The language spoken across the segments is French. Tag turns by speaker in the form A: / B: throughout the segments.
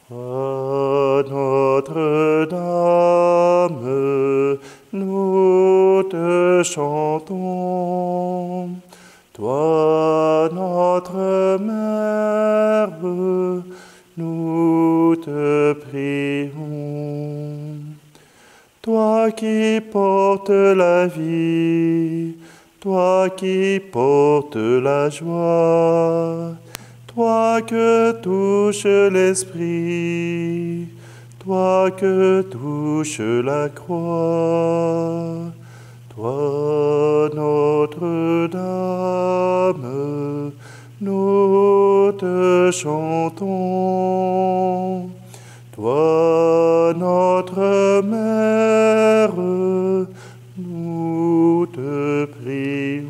A: Toi, Notre-Dame, nous te chantons. Toi, notre Mère, nous te prions. Toi qui portes la vie, toi qui portes la joie, toi que touche l'Esprit, toi que touche la croix, toi, Notre-Dame, nous te chantons. Toi, notre Mère, nous te prions.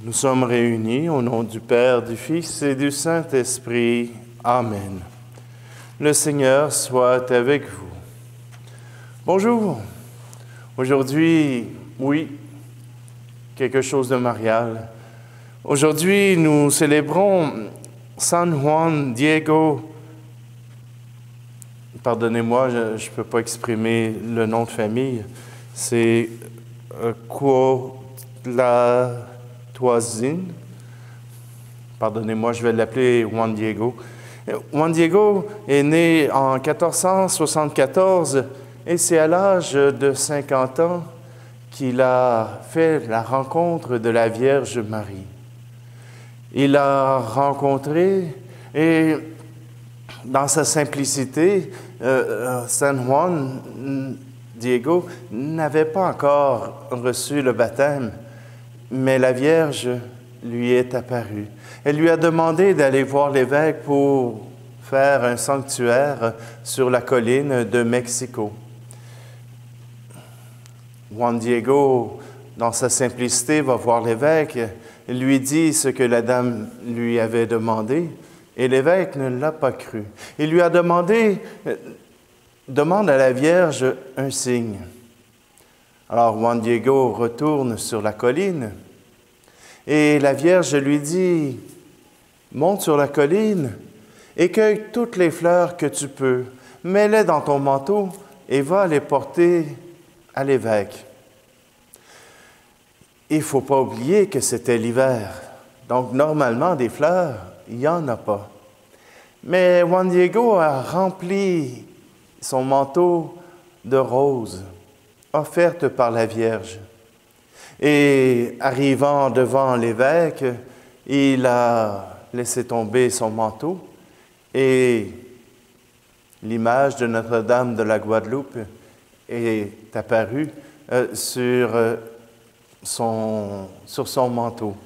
A: Nous sommes réunis au nom du Père, du Fils et du Saint-Esprit. Amen. Le Seigneur soit avec vous. Bonjour. Aujourd'hui, oui, quelque chose de marial. Aujourd'hui, nous célébrons San Juan Diego. Pardonnez-moi, je ne peux pas exprimer le nom de famille. C'est Cuauhtlatoazin. Pardonnez-moi, je vais l'appeler Juan Diego. Juan Diego est né en 1474 et c'est à l'âge de 50 ans qu'il a fait la rencontre de la Vierge Marie. Il l'a rencontrée et dans sa simplicité, San Juan Diego n'avait pas encore reçu le baptême, mais la Vierge lui est apparue. Elle lui a demandé d'aller voir l'évêque pour faire un sanctuaire sur la colline de Mexico. Juan Diego, dans sa simplicité, va voir l'évêque, lui dit ce que la dame lui avait demandé, et l'évêque ne l'a pas cru. Il lui a demandé, demande à la Vierge un signe. Alors Juan Diego retourne sur la colline, et la Vierge lui dit, monte sur la colline et cueille toutes les fleurs que tu peux, mets-les dans ton manteau et va les porter à l'évêque. Il ne faut pas oublier que c'était l'hiver. Donc, normalement, des fleurs, il n'y en a pas. Mais Juan Diego a rempli son manteau de roses, offertes par la Vierge. Et arrivant devant l'évêque, il a laissé tomber son manteau et l'image de Notre-Dame de la Guadeloupe est apparue sur son manteau.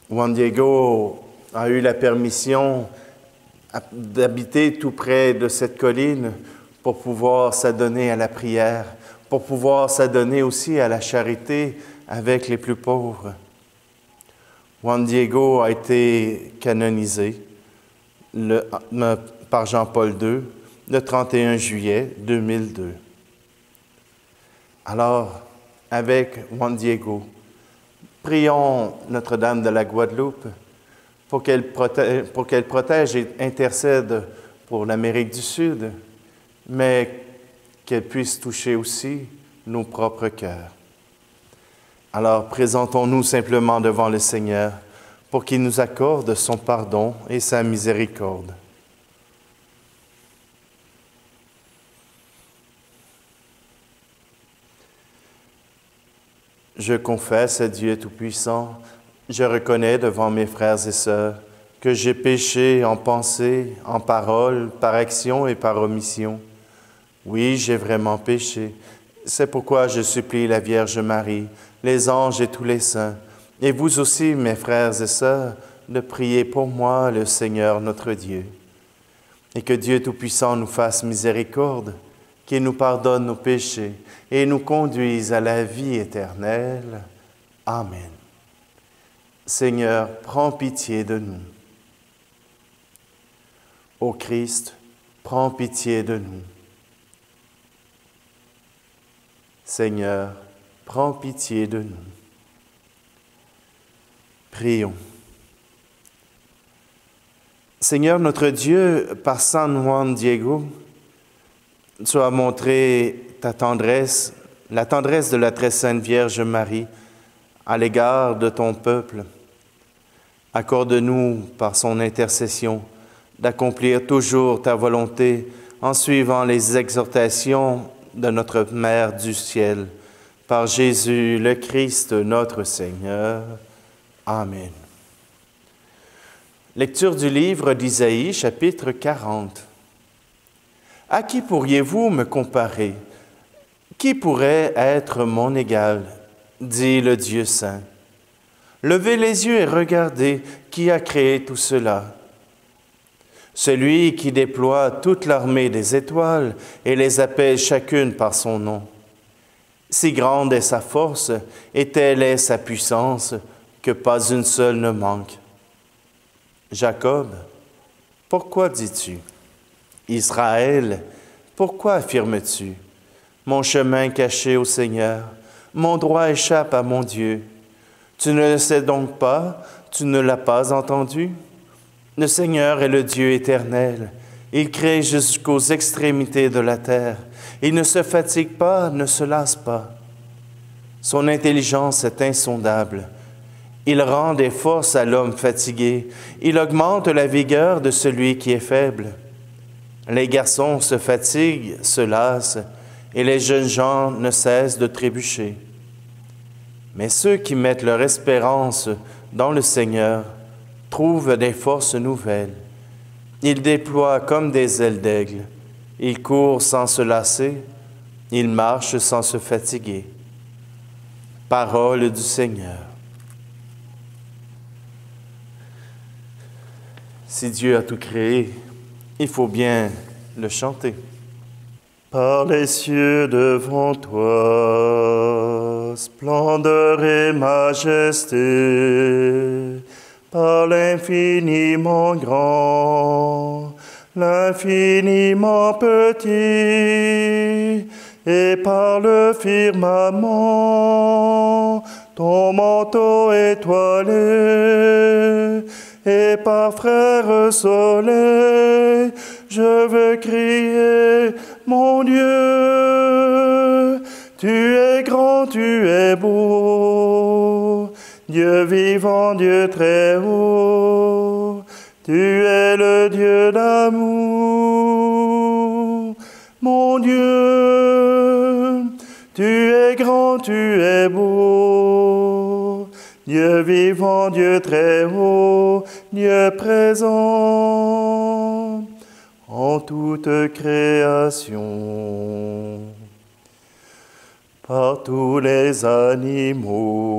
A: Juan Diego a eu la permission d'habiter tout près de cette colline pour pouvoir s'adonner à la prière, pour pouvoir s'adonner aussi à la charité avec les plus pauvres. Juan Diego a été canonisé par Jean-Paul II le 31 juillet 2002. Alors, avec Juan Diego, prions Notre-Dame de la Guadeloupe pour qu'elle protège et intercède pour l'Amérique du Sud, mais qu'elle puisse toucher aussi nos propres cœurs. Alors, présentons-nous simplement devant le Seigneur pour qu'il nous accorde son pardon et sa miséricorde. Je confesse à Dieu Tout-Puissant, je reconnais devant mes frères et sœurs que j'ai péché en pensée, en parole, par action et par omission. Oui, j'ai vraiment péché. C'est pourquoi je supplie la Vierge Marie, les anges et tous les saints, et vous aussi, mes frères et sœurs, de prier pour moi le Seigneur notre Dieu. Et que Dieu Tout-Puissant nous fasse miséricorde, qu'il nous pardonne nos péchés et nous conduise à la vie éternelle. Amen. Seigneur, prends pitié de nous. Ô Christ, prends pitié de nous. Seigneur, prends pitié de nous. Prions. Seigneur notre Dieu, par San Juan Diego, tu as montré ta tendresse, la tendresse de la très sainte Vierge Marie à l'égard de ton peuple. Accorde-nous, par son intercession, d'accomplir toujours ta volonté en suivant les exhortations de notre Mère du ciel, par Jésus le Christ notre Seigneur. Amen. Lecture du livre d'Isaïe, chapitre 40. À qui pourriez-vous me comparer? Qui pourrait être mon égal? Dit le Dieu saint. Levez les yeux et regardez qui a créé tout cela. Celui qui déploie toute l'armée des étoiles et les appelle chacune par son nom. Si grande est sa force et telle est sa puissance que pas une seule ne manque. Jacob, pourquoi dis-tu? Israël, pourquoi affirmes-tu? Mon chemin caché au Seigneur, mon droit échappe à mon Dieu. Tu ne le sais donc pas, tu ne l'as pas entendu? Le Seigneur est le Dieu éternel. Il crée jusqu'aux extrémités de la terre. Il ne se fatigue pas, ne se lasse pas. Son intelligence est insondable. Il rend des forces à l'homme fatigué. Il augmente la vigueur de celui qui est faible. Les garçons se fatiguent, se lassent, et les jeunes gens ne cessent de trébucher. Mais ceux qui mettent leur espérance dans le Seigneur trouvent des forces nouvelles. Ils déploient comme des ailes d'aigle. Ils courent sans se lasser. Ils marchent sans se fatiguer. Parole du Seigneur. Si Dieu a tout créé, il faut bien le chanter. Par les cieux devant toi, splendeur et majesté, par l'infiniment grand, l'infiniment petit, et par le firmament, ton manteau étoilé, et par frère soleil, je veux crier, mon Dieu, tu es grand, tu es beau, Dieu vivant, Dieu très haut, tu es le Dieu d'amour, mon Dieu, tu es grand, tu es beau, Dieu vivant, Dieu très haut, Dieu présent en toute création. Par tous les animaux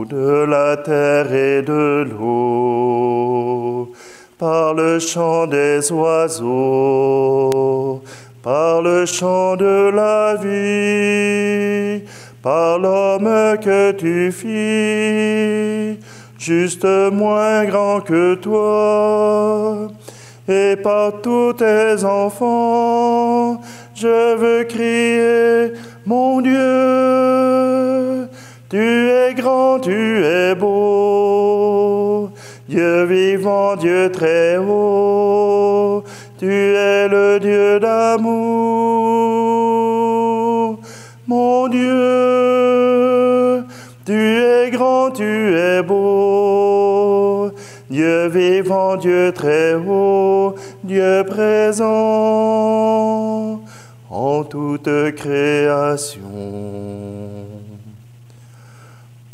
A: de la terre et de l'eau, par le chant des oiseaux, par le chant de la vie, par l'homme que tu fis, juste moins grand que toi, et par tous tes enfants, je veux crier, mon Dieu, tu es grand, tu es beau, Dieu vivant, Dieu très haut, tu es le Dieu d'amour, mon Dieu, tu es grand, tu es beau, Dieu vivant, Dieu très haut, Dieu présent en toute création.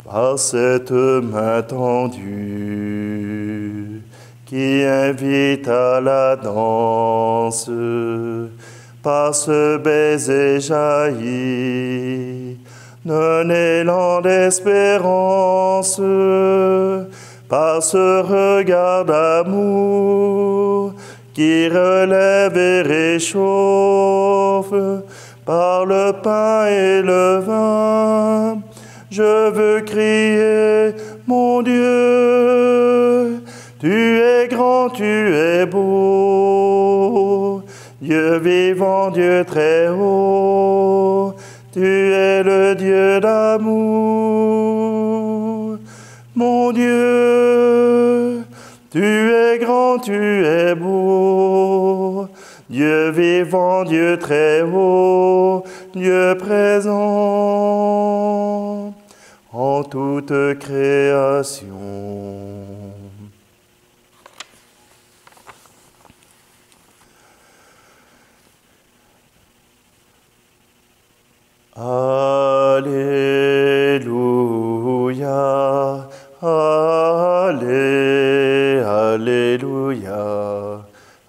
A: Par cette main tendue qui invite à la danse, par ce baiser jailli d'un élan d'espérance, par ce regard d'amour qui relève et réchauffe, par le pain et le vin, je veux crier, mon Dieu, tu es grand, tu es beau, Dieu vivant, Dieu très haut, tu es le Dieu d'amour, mon Dieu, Tu es grand, tu es beau, Dieu vivant, Dieu très haut, Dieu présent en toute création. Alléluia, Alléluia,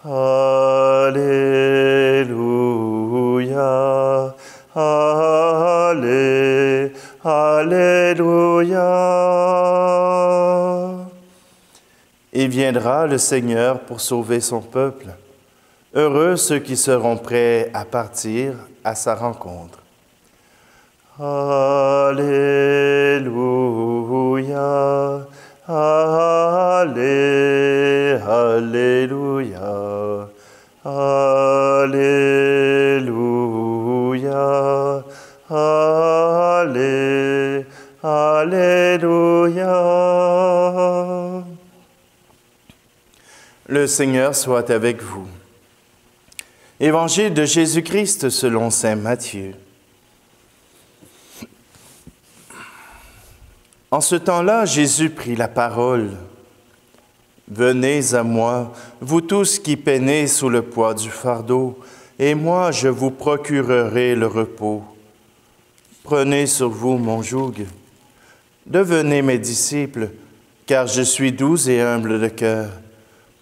A: Alléluia, Alléluia. Et viendra le Seigneur pour sauver son peuple. Heureux ceux qui seront prêts à partir à sa rencontre. Alléluia, Alléluia, Alléluia, Alléluia. Le Seigneur soit avec vous. Évangile de Jésus-Christ selon saint Matthieu. En ce temps-là, Jésus prit la parole. « Venez à moi, vous tous qui peinez sous le poids du fardeau, et moi je vous procurerai le repos. Prenez sur vous mon joug. Devenez mes disciples, car je suis doux et humble de cœur,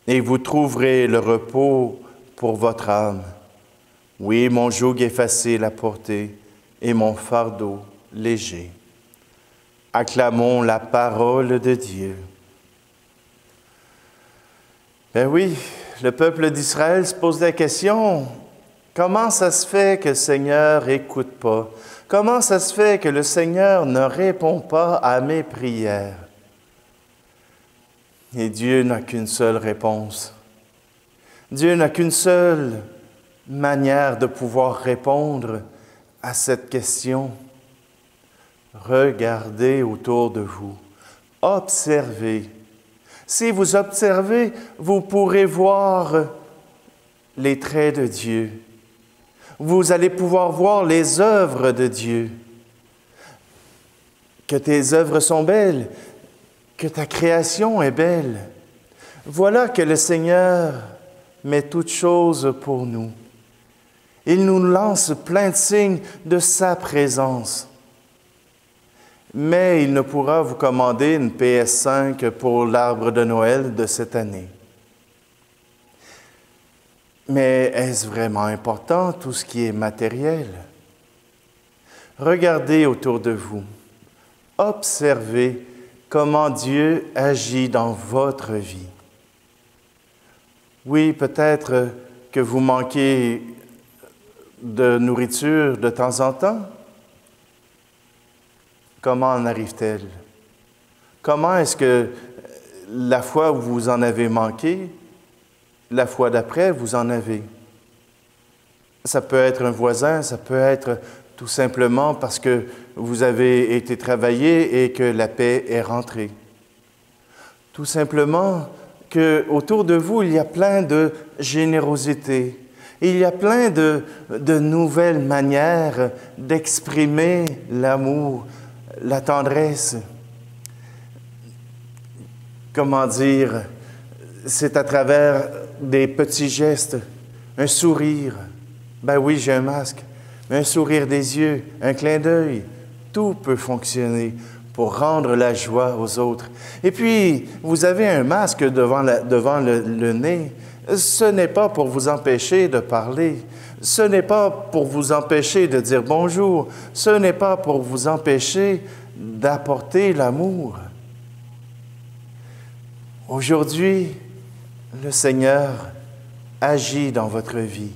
A: et vous trouverez le repos pour votre âme. Oui, mon joug est facile à porter, et mon fardeau léger. » Acclamons la parole de Dieu. Ben oui, le peuple d'Israël se pose la question, comment ça se fait que le Seigneur n'écoute pas? Comment ça se fait que le Seigneur ne répond pas à mes prières? Et Dieu n'a qu'une seule réponse. Dieu n'a qu'une seule manière de pouvoir répondre à cette question. Regardez autour de vous, observez. Si vous observez, vous pourrez voir les traits de Dieu. Vous allez pouvoir voir les œuvres de Dieu. Que tes œuvres sont belles, que ta création est belle. Voilà que le Seigneur met toutes choses pour nous. Il nous lance plein de signes de sa présence. Mais il ne pourra vous commander une PS5 pour l'arbre de Noël de cette année. Mais est-ce vraiment important, tout ce qui est matériel? Regardez autour de vous. Observez comment Dieu agit dans votre vie. Oui, peut-être que vous manquez de nourriture de temps en temps. Comment en arrive-t-elle? Comment est-ce que la fois où vous en avez manqué, la fois d'après, vous en avez? Ça peut être un voisin, ça peut être tout simplement parce que vous avez été travailler et que la paix est rentrée. Tout simplement qu'autour de vous, il y a plein de générosité. Il y a plein de nouvelles manières d'exprimer l'amour, la tendresse. Comment dire, c'est à travers des petits gestes, un sourire. Ben oui, j'ai un masque, mais un sourire des yeux, un clin d'œil, tout peut fonctionner pour rendre la joie aux autres. Et puis, vous avez un masque devant le nez. Ce n'est pas pour vous empêcher de parler. Ce n'est pas pour vous empêcher de dire bonjour. Ce n'est pas pour vous empêcher d'apporter l'amour. Aujourd'hui, le Seigneur agit dans votre vie.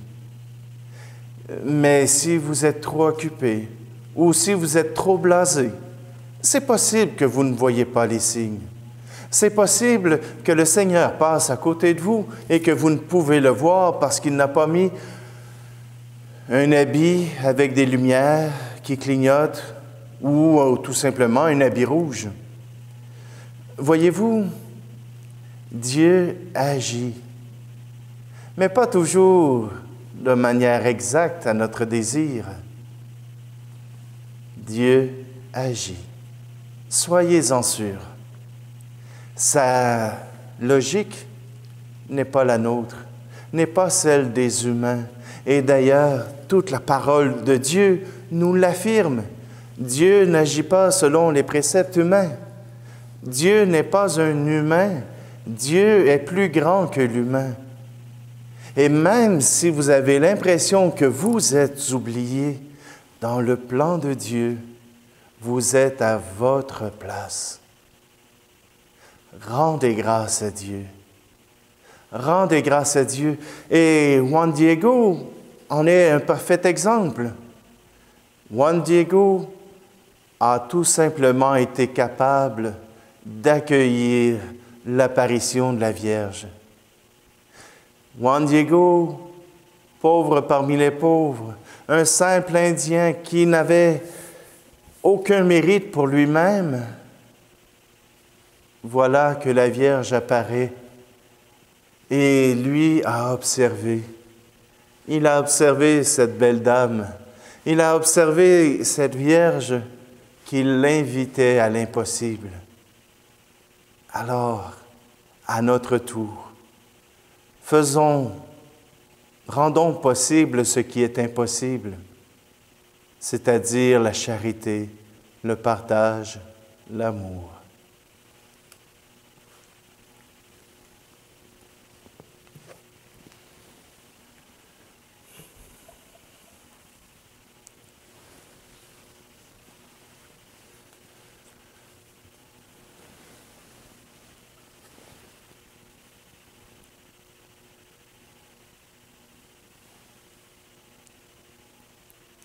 A: Mais si vous êtes trop occupé ou si vous êtes trop blasé, c'est possible que vous ne voyez pas les signes. C'est possible que le Seigneur passe à côté de vous et que vous ne pouvez le voir parce qu'il n'a pas mis un habit avec des lumières qui clignotent ou tout simplement un habit rouge. Voyez-vous, Dieu agit, mais pas toujours de manière exacte à notre désir. Dieu agit. Soyez-en sûrs. Sa logique n'est pas la nôtre, n'est pas celle des humains. Et d'ailleurs, toute la parole de Dieu nous l'affirme. Dieu n'agit pas selon les préceptes humains. Dieu n'est pas un humain. Dieu est plus grand que l'humain. Et même si vous avez l'impression que vous êtes oublié, dans le plan de Dieu, vous êtes à votre place. Rendez grâce à Dieu. Rendez grâce à Dieu. Et Juan Diego en est un parfait exemple. Juan Diego a tout simplement été capable d'accueillir l'apparition de la Vierge. Juan Diego, pauvre parmi les pauvres, un simple Indien qui n'avait aucun mérite pour lui-même, voilà que la Vierge apparaît et lui a observé. Il a observé cette belle dame. Il a observé cette Vierge qui l'invitait à l'impossible. Alors, à notre tour, rendons possible ce qui est impossible, c'est-à-dire la charité, le partage, l'amour.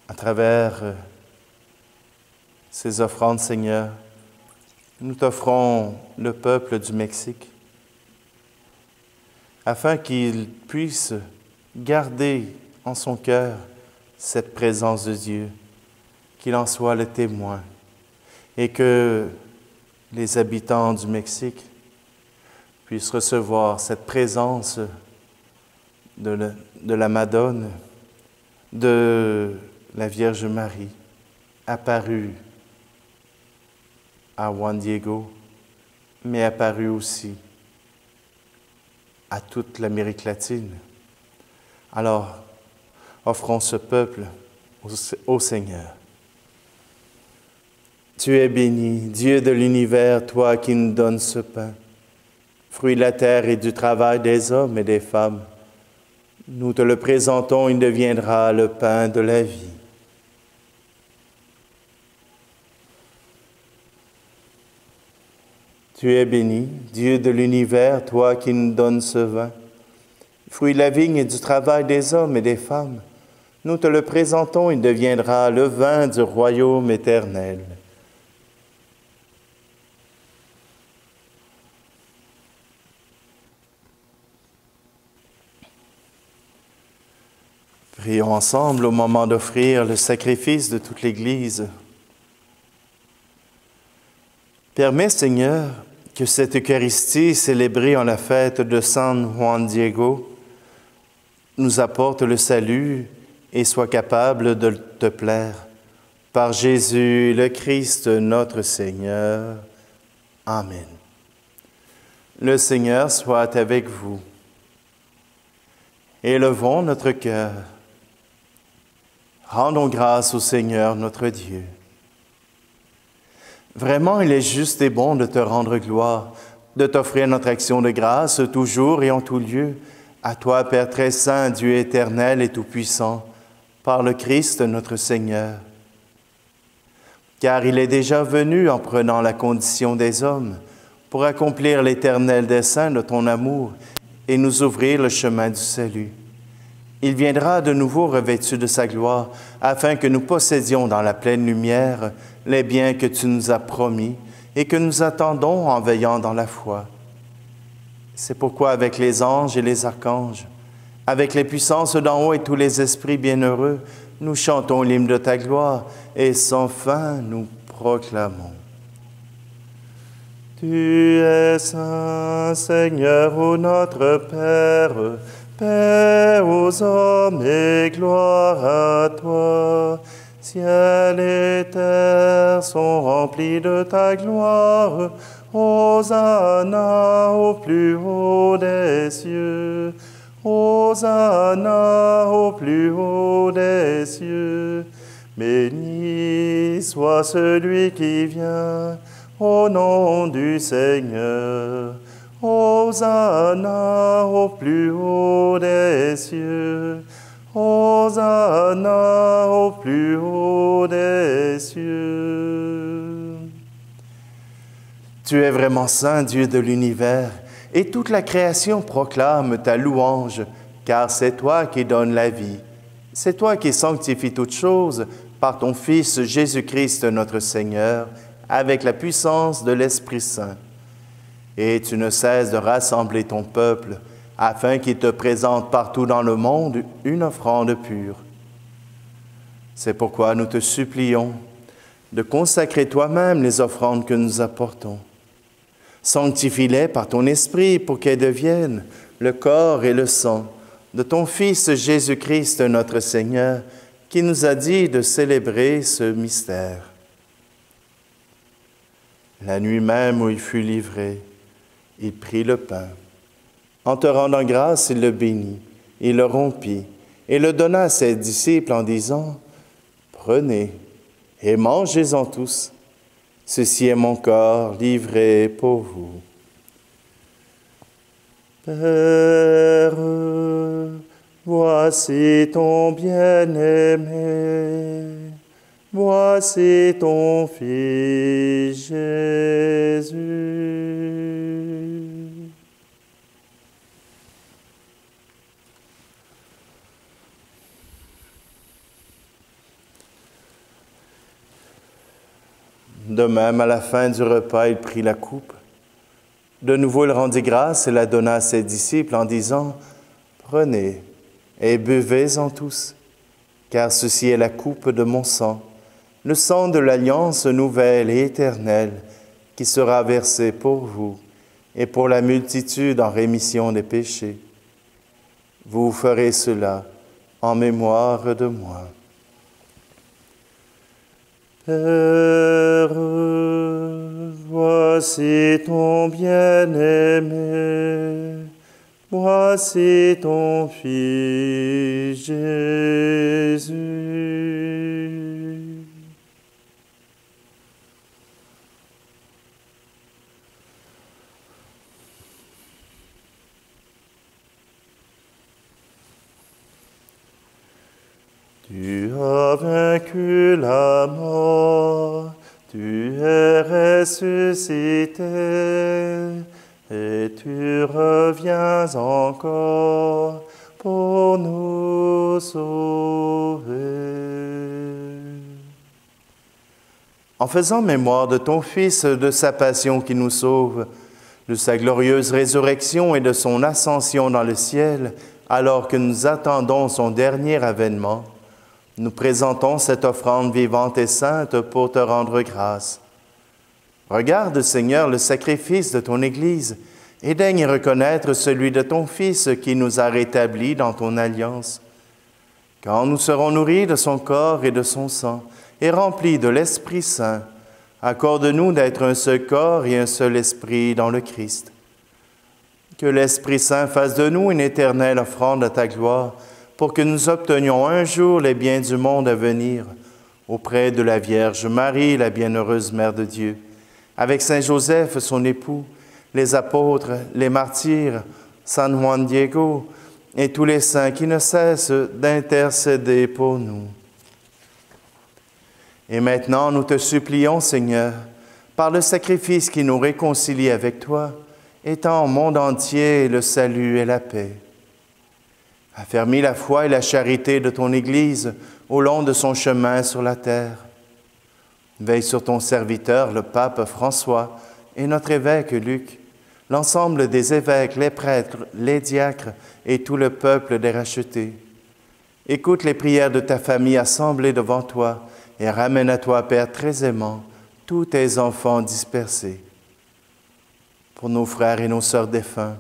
A: À travers ces offrandes, Seigneur, nous t'offrons le peuple du Mexique afin qu'il puisse garder en son cœur cette présence de Dieu, qu'il en soit le témoin et que les habitants du Mexique puissent recevoir cette présence de la Madone, de la Vierge Marie, apparue à Juan Diego, mais apparue aussi à toute l'Amérique latine. Alors, offrons ce peuple au Seigneur. Tu es béni, Dieu de l'univers, toi qui nous donnes ce pain, fruit de la terre et du travail des hommes et des femmes. Nous te le présentons, il deviendra le pain de la vie. Tu es béni, Dieu de l'univers, toi qui nous donnes ce vin, fruit de la vigne et du travail des hommes et des femmes. Nous te le présentons, il deviendra le vin du royaume éternel. Prions ensemble au moment d'offrir le sacrifice de toute l'Église. Permets, Seigneur, que cette Eucharistie célébrée en la fête de San Juan Diego nous apporte le salut et soit capable de te plaire. Par Jésus le Christ, notre Seigneur. Amen. Le Seigneur soit avec vous. Élevons notre cœur. Rendons grâce au Seigneur notre Dieu. Vraiment, il est juste et bon de te rendre gloire, de t'offrir notre action de grâce toujours et en tout lieu, à toi, Père très saint, Dieu éternel et tout-puissant, par le Christ notre Seigneur. Car il est déjà venu en prenant la condition des hommes pour accomplir l'éternel dessein de ton amour et nous ouvrir le chemin du salut. Il viendra de nouveau revêtu de sa gloire, afin que nous possédions dans la pleine lumière les biens que tu nous as promis et que nous attendons en veillant dans la foi. C'est pourquoi avec les anges et les archanges, avec les puissances d'en haut et tous les esprits bienheureux, nous chantons l'hymne de ta gloire et sans fin nous proclamons. Tu es saint, Seigneur, ô notre Père, paix aux hommes et gloire à toi. Ciel et terre sont remplis de ta gloire. Hosanna au plus haut des cieux. Hosanna au plus haut des cieux. Béni soit celui qui vient au nom du Seigneur. Hosanna au plus haut des cieux. Hosanna au plus haut des cieux. Tu es vraiment saint, Dieu de l'univers, et toute la création proclame ta louange, car c'est toi qui donnes la vie. C'est toi qui sanctifies toutes choses par ton Fils Jésus-Christ notre Seigneur, avec la puissance de l'Esprit Saint. Et tu ne cesses de rassembler ton peuple, afin qu'il te présente partout dans le monde une offrande pure. C'est pourquoi nous te supplions de consacrer toi-même les offrandes que nous apportons. Sanctifie-les par ton Esprit pour qu'elles deviennent le corps et le sang de ton Fils Jésus-Christ notre Seigneur, qui nous a dit de célébrer ce mystère. La nuit même où il fut livré, il prit le pain. En te rendant grâce, il le bénit, il le rompit et le donna à ses disciples en disant, « Prenez et mangez-en tous. Ceci est mon corps livré pour vous. » Père, voici ton bien-aimé, voici ton Fils Jésus. De même, à la fin du repas, il prit la coupe. De nouveau, il rendit grâce et la donna à ses disciples en disant, « Prenez et buvez-en tous, car ceci est la coupe de mon sang, le sang de l'alliance nouvelle et éternelle, qui sera versé pour vous et pour la multitude en rémission des péchés. Vous ferez cela en mémoire de moi. » Père, voici ton bien-aimé, voici ton Fils Jésus. Tu as vaincu la mort, tu es ressuscité, et tu reviens encore pour nous sauver. En faisant mémoire de ton Fils, de sa passion qui nous sauve, de sa glorieuse résurrection et de son ascension dans le ciel, alors que nous attendons son dernier avènement, nous présentons cette offrande vivante et sainte pour te rendre grâce. Regarde, Seigneur, le sacrifice de ton Église et daigne reconnaître celui de ton Fils qui nous a rétablis dans ton alliance. Quand nous serons nourris de son corps et de son sang et remplis de l'Esprit Saint, accorde-nous d'être un seul corps et un seul esprit dans le Christ. Que l'Esprit Saint fasse de nous une éternelle offrande à ta gloire, pour que nous obtenions un jour les biens du monde à venir, auprès de la Vierge Marie, la bienheureuse Mère de Dieu, avec Saint Joseph, son époux, les apôtres, les martyrs, San Juan Diego, et tous les saints qui ne cessent d'intercéder pour nous. Et maintenant, nous te supplions, Seigneur, par le sacrifice qui nous réconcilie avec toi, étends au monde entier le salut et la paix. Affermis la foi et la charité de ton Église au long de son chemin sur la terre. Veille sur ton serviteur, le pape François, et notre évêque Luc, l'ensemble des évêques, les prêtres, les diacres et tout le peuple des rachetés. Écoute les prières de ta famille assemblée devant toi et ramène à toi, Père très aimant, tous tes enfants dispersés. pour nos frères et nos sœurs défunts,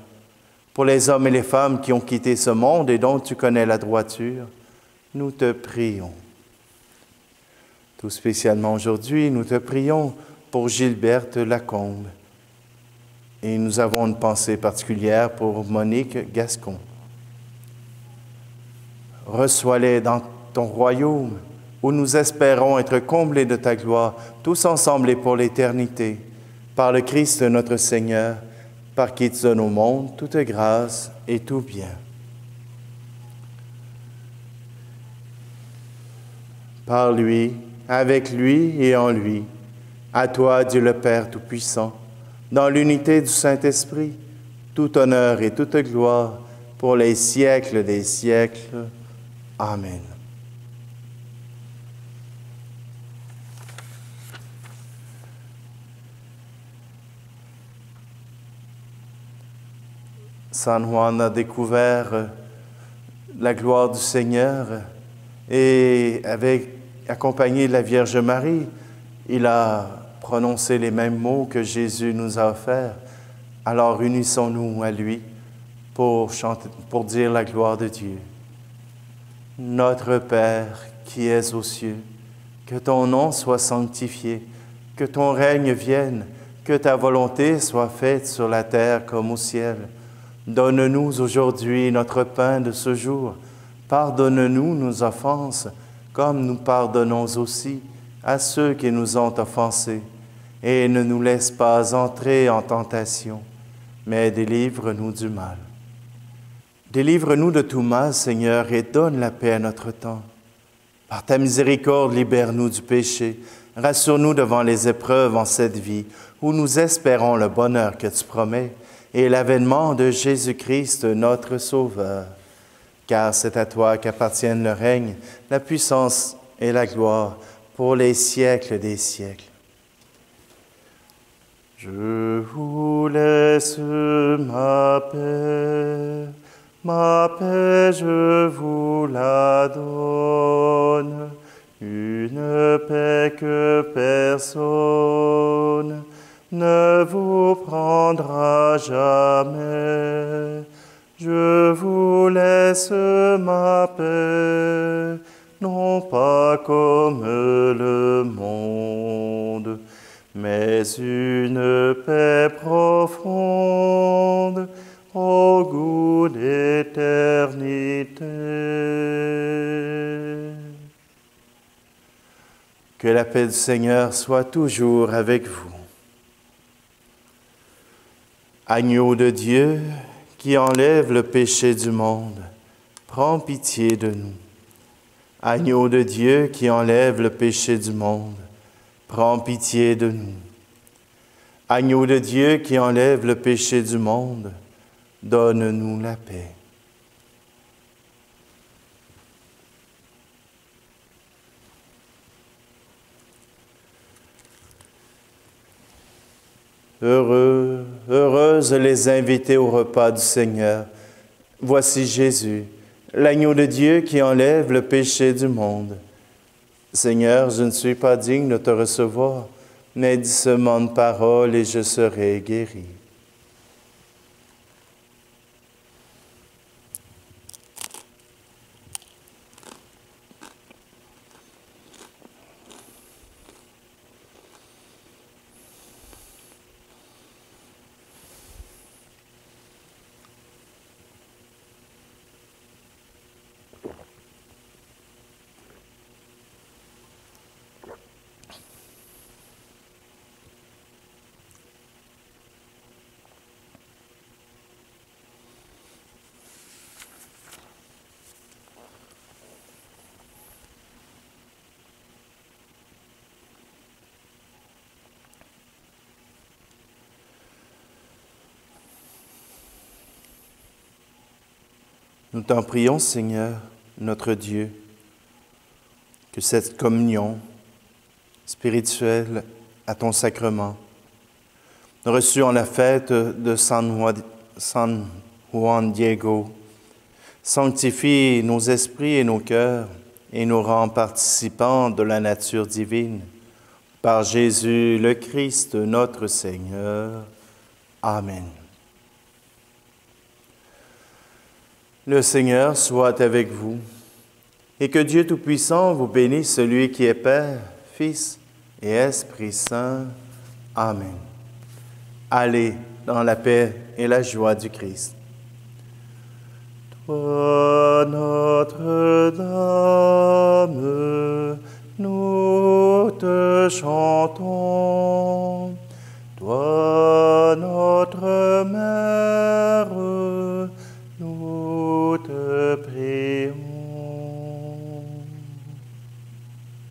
A: pour les hommes et les femmes qui ont quitté ce monde et dont tu connais la droiture, nous te prions. Tout spécialement aujourd'hui, nous te prions pour Gilberte Lacombe. Et nous avons une pensée particulière pour Monique Gascon. Reçois-les dans ton royaume, où nous espérons être comblés de ta gloire, tous ensemble et pour l'éternité, par le Christ notre Seigneur, par qui tu donnes au monde toute grâce et tout bien. Par lui, avec lui et en lui, à toi, Dieu le Père Tout-Puissant, dans l'unité du Saint-Esprit, tout honneur et toute gloire pour les siècles des siècles. Amen. San Juan a découvert la gloire du Seigneur et accompagné de la Vierge Marie, il a prononcé les mêmes mots que Jésus nous a offerts. Alors unissons-nous à lui pour dire la gloire de Dieu. Notre Père qui es aux cieux, que ton nom soit sanctifié, que ton règne vienne, que ta volonté soit faite sur la terre comme au ciel. Donne-nous aujourd'hui notre pain de ce jour. Pardonne-nous nos offenses, comme nous pardonnons aussi à ceux qui nous ont offensés. Et ne nous laisse pas entrer en tentation, mais délivre-nous du mal. Délivre-nous de tout mal, Seigneur, et donne la paix à notre temps. Par ta miséricorde, libère-nous du péché. Rassure-nous devant les épreuves en cette vie, où nous espérons le bonheur que tu promets, et l'avènement de Jésus-Christ, notre Sauveur. Car c'est à toi qu'appartiennent le règne, la puissance et la gloire pour les siècles des siècles. Je vous laisse ma paix je vous la donne, une paix que personne ne vous prendra jamais. Je vous laisse ma paix, non pas comme le monde, mais une paix profonde au goût d'éternité. Que la paix du Seigneur soit toujours avec vous. Agneau de Dieu, qui enlève le péché du monde, prends pitié de nous. Agneau de Dieu, qui enlève le péché du monde, prends pitié de nous. Agneau de Dieu, qui enlève le péché du monde, donne-nous la paix. Heureuses les invités au repas du Seigneur. Voici Jésus, l'agneau de Dieu qui enlève le péché du monde. Seigneur, je ne suis pas digne de te recevoir, mais dis seulement une parole et je serai guéri. Nous t'en prions, Seigneur, notre Dieu, que cette communion spirituelle à ton sacrement, reçue en la fête de San Juan Diego, sanctifie nos esprits et nos cœurs et nous rend participants de la nature divine. Par Jésus le Christ, notre Seigneur. Amen. Le Seigneur soit avec vous, et que Dieu Tout-Puissant vous bénisse, celui qui est Père, Fils et Esprit Saint. Amen. Allez dans la paix et la joie du Christ. Toi